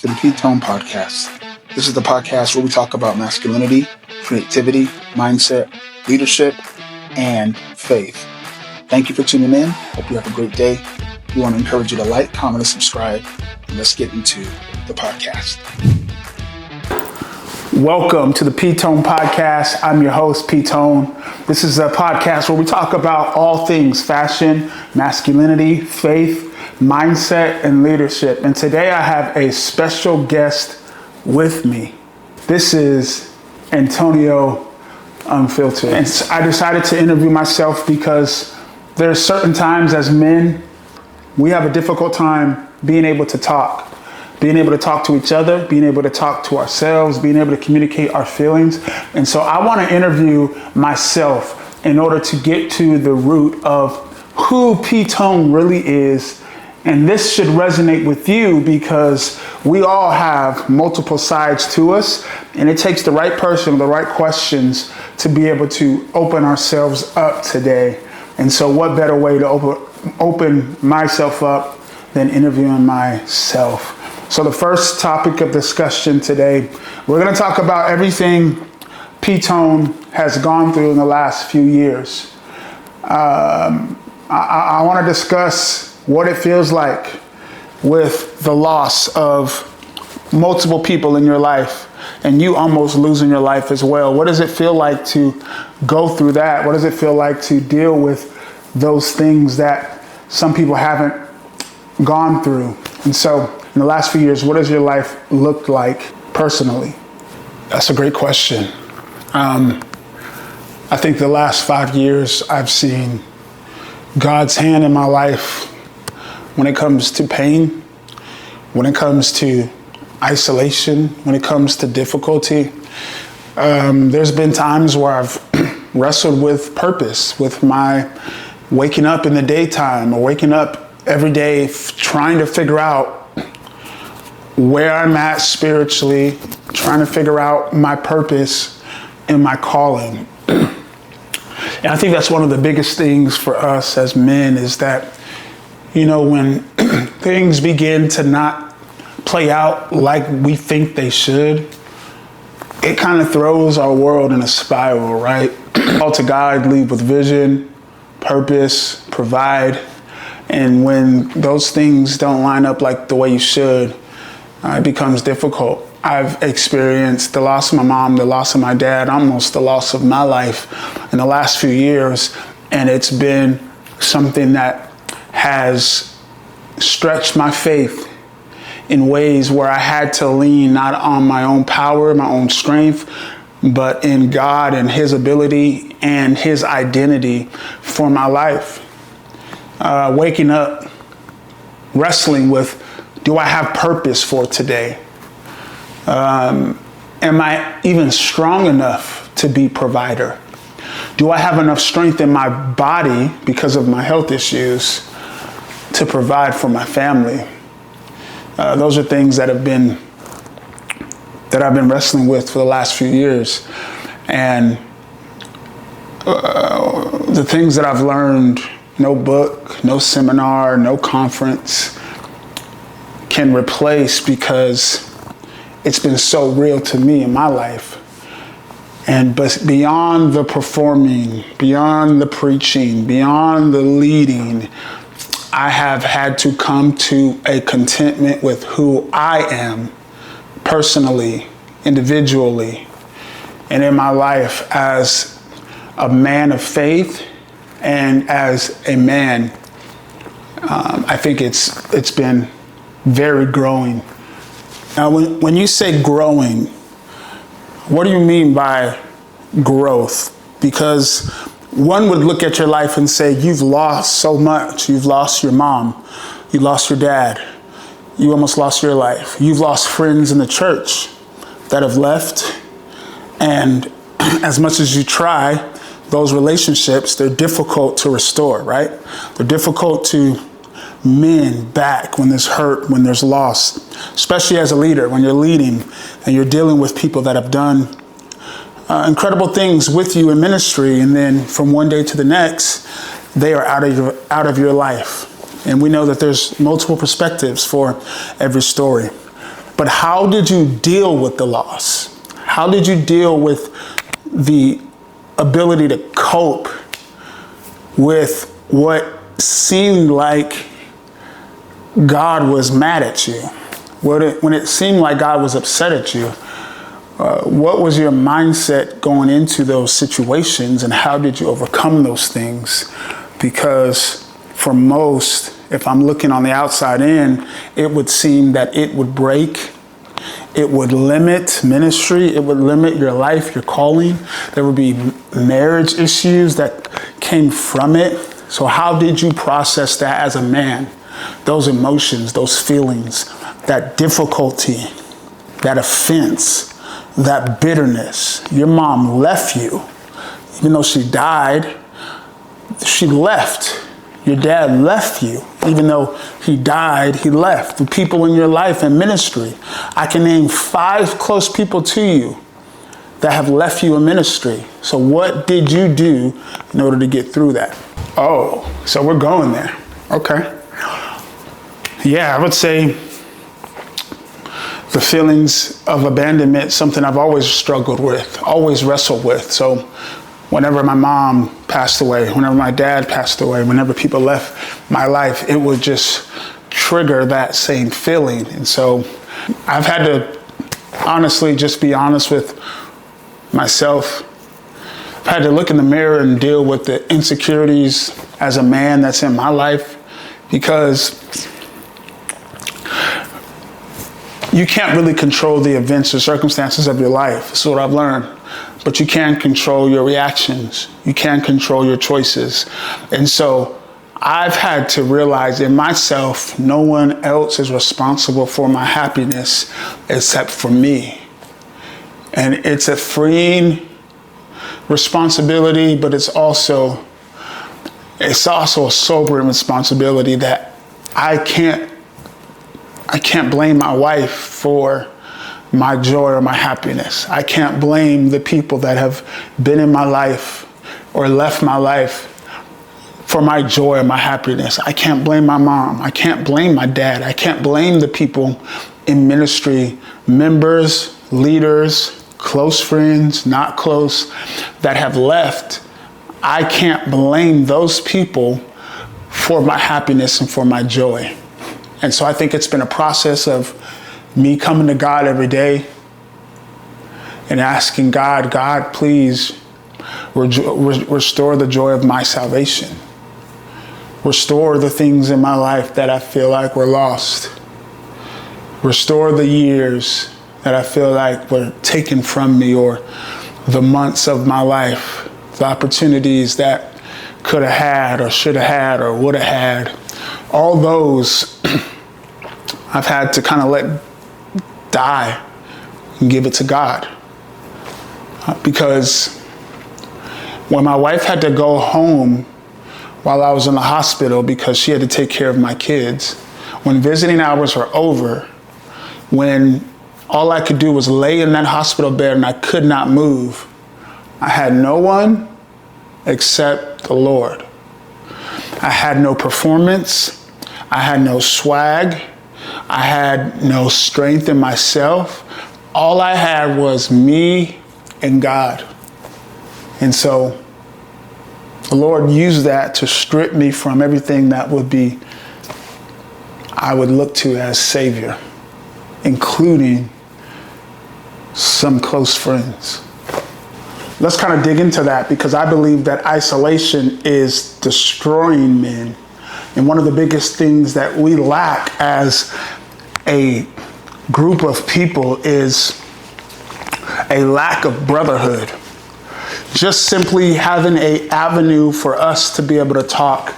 to the P-Tone Podcast. This is the podcast where we talk about masculinity, creativity, mindset, leadership, and faith. Thank you for tuning in. Hope you have a great day. We want to encourage you to like, comment, and subscribe. And let's get into the podcast. Welcome to the P-Tone Podcast. I'm your host, P-Tone. This is a podcast where we talk about all things fashion, masculinity, faith, mindset, and leadership. And today I have a special guest with me. This is Antonio Unfiltered. And I decided to interview myself because there are certain times as men, we have a difficult time being able to talk to each other, being able to talk to ourselves, being able to communicate our feelings. And so I want to interview myself in order to get to the root of who P-Tone really is. And this should resonate with you because we all have multiple sides to us, and it takes the right person, the right questions to be able to open ourselves up today. And so what better way to open myself up than interviewing myself? So the first topic of discussion today, we're going to talk about everything P-Tone has gone through in the last few years. I want to discuss what it feels like with the loss of multiple people in your life and you almost losing your life as well. What does it feel like to go through that? What does it feel like to deal with those things that some people haven't gone through? And so in the last few years, what does your life look like personally? That's a great question. I think the last 5 years I've seen God's hand in my life when it comes to pain, when it comes to isolation, when it comes to difficulty. There's been times where I've wrestled with purpose, with my waking up in the daytime or waking up every day trying to figure out where I'm at spiritually, trying to figure out my purpose and my calling. And I think that's one of the biggest things for us as men is that, you know, when things begin to not play out like we think they should, it kind of throws our world in a spiral, right? Call to God, lead with vision, purpose, provide. And when those things don't line up like the way you should, it becomes difficult. I've experienced the loss of my mom, the loss of my dad, almost the loss of my life in the last few years. And it's been something that has stretched my faith in ways where I had to lean not on my own power, my own strength, but in God and His ability and His identity for my life. Waking up, wrestling with, do I have purpose for today? Am I even strong enough to be provider? Do I have enough strength in my body because of my health issues to provide for my family? Those are things that I've been wrestling with for the last few years. And the things that I've learned, no book, no seminar, no conference can replace because it's been so real to me in my life. But beyond the performing, beyond the preaching, beyond the leading, I have had to come to a contentment with who I am personally, individually, and in my life as a man of faith and as a man. I think it's been very growing. Now, when you say growing, what do you mean by growth? Because one would look at your life and say, you've lost so much. You've lost your mom. You lost your dad. You almost lost your life. You've lost friends in the church that have left. And as much as you try, those relationships, they're difficult to restore, right? They're difficult to mend back when there's hurt, when there's loss, especially as a leader, when you're leading and you're dealing with people that have done incredible things with you in ministry, and then from one day to the next, they are out of your life. And we know that there's multiple perspectives for every story. But how did you deal with the loss? How did you deal with the ability to cope with what seemed like God was mad at you? When it seemed like God was upset at you, what was your mindset going into those situations, and how did you overcome those things? Because for most, if I'm looking on the outside in, it would seem that it would break, it would limit ministry, it would limit your life, your calling. There would be marriage issues that came from it. So how did you process that as a man? Those emotions, those feelings, that difficulty, that offense, that bitterness. Your mom left you. Even though she died, she left. Your dad left you. Even though he died, he left. The people in your life and ministry. I can name 5 close people to you that have left you in ministry. So what did you do in order to get through that? Oh, so we're going there. Okay. Yeah, I would say the feelings of abandonment, something I've always struggled with, always wrestled with. So whenever my mom passed away, whenever my dad passed away, whenever people left my life, it would just trigger that same feeling. And so I've had to honestly just be honest with myself. I've had to look in the mirror and deal with the insecurities as a man that's in my life, because you can't really control the events or circumstances of your life. That's what I've learned. But you can control your reactions. You can control your choices. And so I've had to realize in myself, no one else is responsible for my happiness except for me. And it's a freeing responsibility, but it's also a sobering responsibility that I can't blame my wife for my joy or my happiness. I can't blame the people that have been in my life or left my life for my joy or my happiness. I can't blame my mom. I can't blame my dad. I can't blame the people in ministry, members, leaders, close friends, not close, that have left. I can't blame those people for my happiness and for my joy. And so I think it's been a process of me coming to God every day and asking God, God, please restore the joy of my salvation. Restore the things in my life that I feel like were lost. Restore the years that I feel like were taken from me, or the months of my life, the opportunities that could have had or should have had or would have had. All those I've had to kind of let die and give it to God. Because when my wife had to go home while I was in the hospital because she had to take care of my kids, when visiting hours were over, when all I could do was lay in that hospital bed and I could not move, I had no one except the Lord. I had no performance. I had no swag. I had no strength in myself. All I had was me and God. And so the Lord used that to strip me from everything that I would look to as Savior, including some close friends. Let's kind of dig into that, because I believe that isolation is destroying men. And one of the biggest things that we lack as a group of people is a lack of brotherhood. Just simply having an avenue for us to be able to talk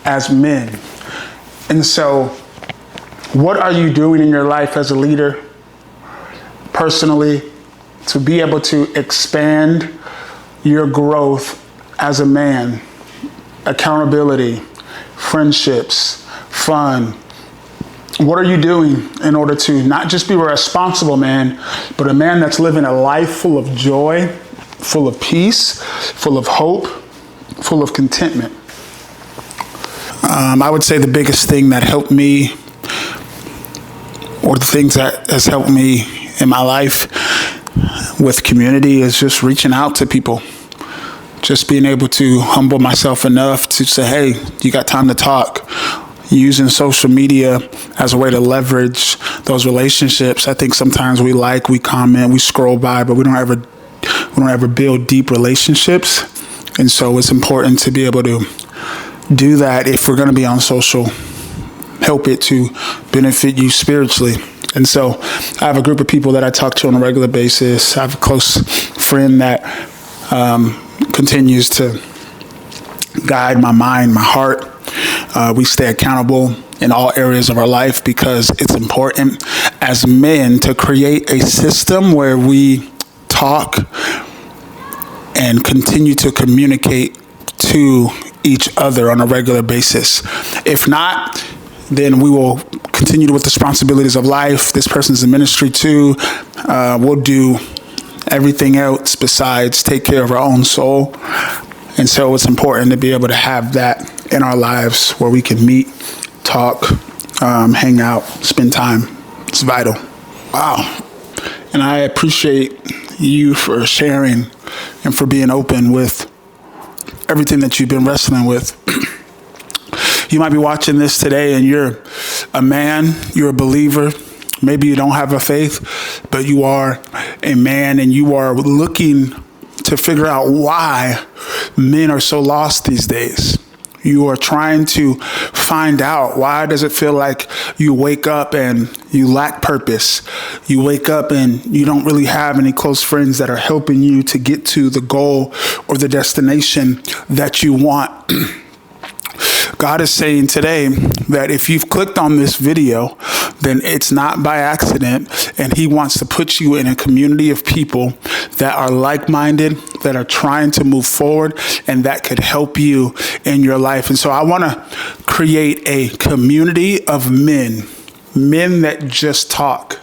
as men. And so, what are you doing in your life as a leader, personally, to be able to expand your growth as a man? Accountability, friendships, fun. What are you doing in order to not just be a responsible man, but a man that's living a life full of joy, full of peace, full of hope, full of contentment? I would say the biggest thing that helped me or the things that has helped me in my life with community is just reaching out to people. Just being able to humble myself enough to say, hey, you got time to talk? Using social media as a way to leverage those relationships. I think sometimes we comment, we scroll by, but we don't ever build deep relationships. And so it's important to be able to do that if we're going to be on social. Help it to benefit you spiritually. And so I have a group of people that I talk to on a regular basis. I have a close friend that continues to guide my mind, my heart. We stay accountable in all areas of our life because it's important as men to create a system where we talk and continue to communicate to each other on a regular basis. If not, then we will continue with the responsibilities of life. This person's in ministry too. We'll do everything else besides take care of our own soul. And so it's important to be able to have that in our lives where we can meet, talk, hang out, spend time. It's vital. Wow. And I appreciate you for sharing and for being open with everything that you've been wrestling with. You might be watching this today and you're a man, you're a believer. Maybe you don't have a faith, but you are a man and you are looking to figure out why men are so lost these days. You are trying to find out, why does it feel like you wake up and you lack purpose? You wake up and you don't really have any close friends that are helping you to get to the goal or the destination that you want. God is saying today that if you've clicked on this video, then it's not by accident, and he wants to put you in a community of people that are like-minded, that are trying to move forward, and that could help you in your life. And so I want to create a community of men that just talk.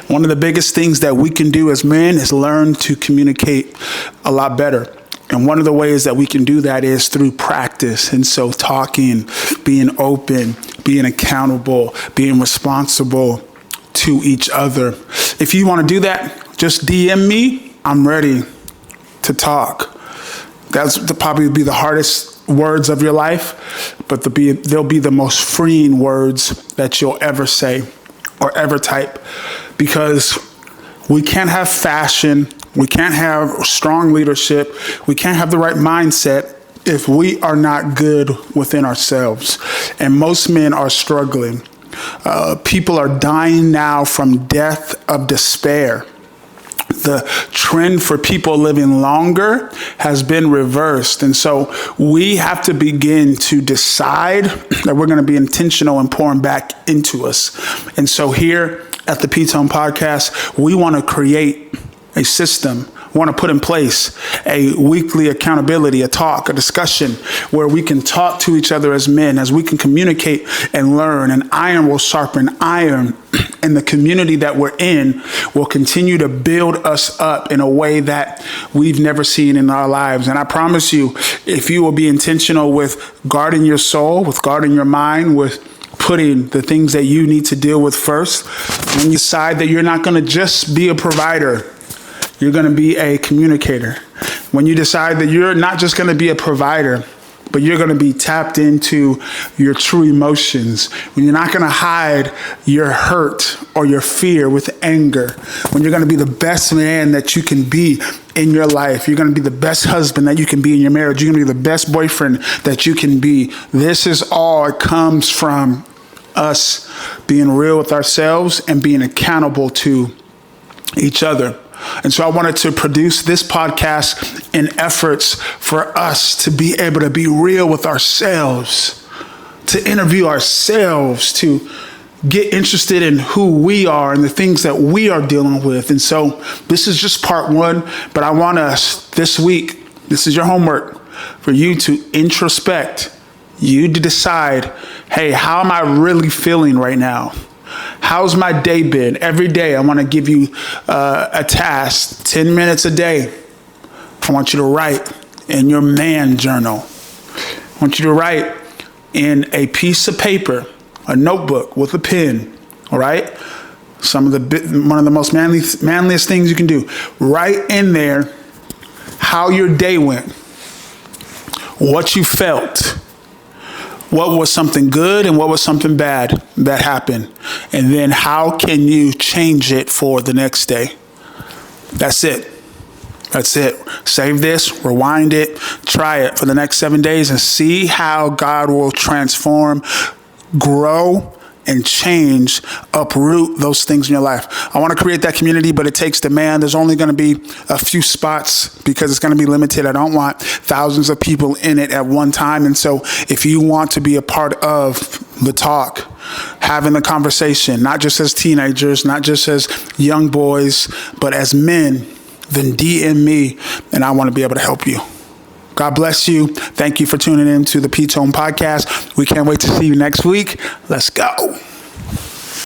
One of the biggest things that we can do as men is learn to communicate a lot better. And one of the ways that we can do that is through practice. And so talking, being open, being accountable, being responsible to each other. If you want to do that, just DM me. I'm ready to talk. That's probably be the hardest words of your life, but they'll be the most freeing words that you'll ever say or ever type, because we can't have fashion. We can't have strong leadership. We can't have the right mindset if we are not good within ourselves. And most men are struggling. People are dying now from death of despair. The trend for people living longer has been reversed. And so we have to begin to decide that we're going to be intentional in pouring back into us. And so here at the P-Tone Podcast, we want to create a system. We want to put in place a weekly accountability, a talk, a discussion where we can talk to each other as men, as we can communicate and learn, and iron will sharpen iron. And the community that we're in will continue to build us up in a way that we've never seen in our lives. And I promise you, if you will be intentional with guarding your soul, with guarding your mind, with putting the things that you need to deal with first, when you decide that you're not going to just be a provider, you're going to be a communicator. When you decide that you're not just going to be a provider, but you're going to be tapped into your true emotions. When you're not going to hide your hurt or your fear with anger. When you're going to be the best man that you can be in your life. You're going to be the best husband that you can be in your marriage. You're going to be the best boyfriend that you can be. This is all, it comes from us being real with ourselves and being accountable to each other. And so I wanted to produce this podcast in efforts for us to be able to be real with ourselves, to interview ourselves, to get interested in who we are and the things that we are dealing with. And so this is just part one, but I want us this week, this is your homework, for you to introspect, you to decide, hey, how am I really feeling right now? How's my day been? Every day, I want to give you a task, 10 minutes a day. I want you to write in your man journal. I want you to write in a piece of paper, a notebook with a pen, all right? One of the most manliest things you can do. Write in there how your day went, what you felt, what was something good and what was something bad that happened, and then how can you change it for the next day. That's it. That's it. Save this, rewind it, try it for the next 7 days and see how God will transform, grow, and change, uproot those things in your life. I want to create that community, but it takes demand. There's only going to be a few spots because it's going to be limited. I don't want thousands of people in it at one time. And so if you want to be a part of the talk, having the conversation, not just as teenagers, not just as young boys, but as men, then DM me and I want to be able to help you. God bless you. Thank you for tuning in to the P-Tone Podcast. We can't wait to see you next week. Let's go.